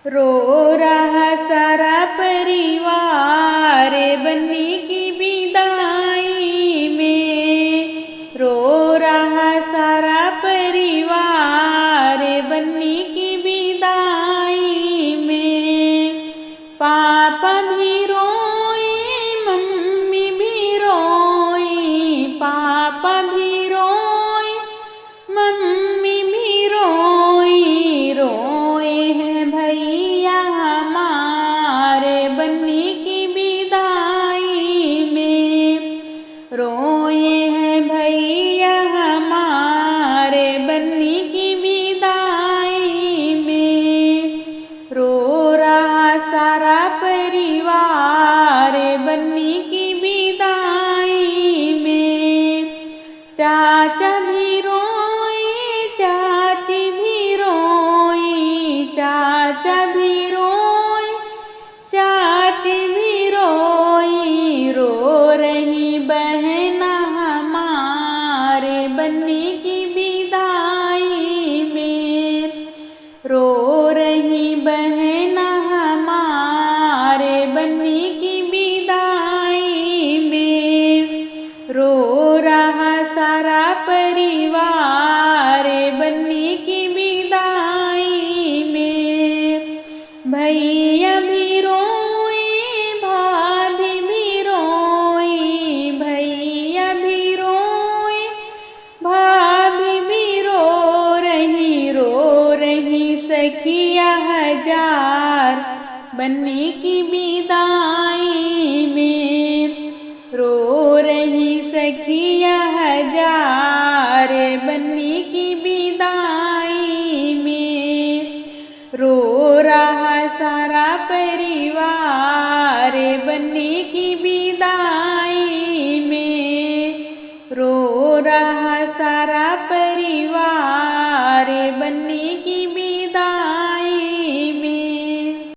रो रहा सारा परिवार बन्नी की विदाई में। रो रहा सारा परिवार बन्नी की विदाई में। पापा भी रोए, मम्मी भी रोई, पापा भी रोए, मम्मी भी रोई। रोए हैं भैया हमारे बन्नी की विदाई में। रोए हैं भैया हमारे बन्नी की विदाई में। रो रहा सारा परिवार बन्नी की विदाई में। चाचा भी रोए, चाची भी रोई, चाचा भी रोए, चाची भी रोई। रो रही बहना हमारे बन्नी की विदाई में। रो रही बहना हमारे बन्नी की विदाई में। रो रहा सारा परिवार बन्नी की विदाई में। भैया भी रोए, भाभी भी रोई, भैया भी रोए, भाभी भी रो रही सखिया हजार बन्नी की विदाई में। रो रही सखिया हजार बन्नी की विदाई में। रो रहा सारा परिवार बन्नी की विदाई में। रो रहा सारा परिवार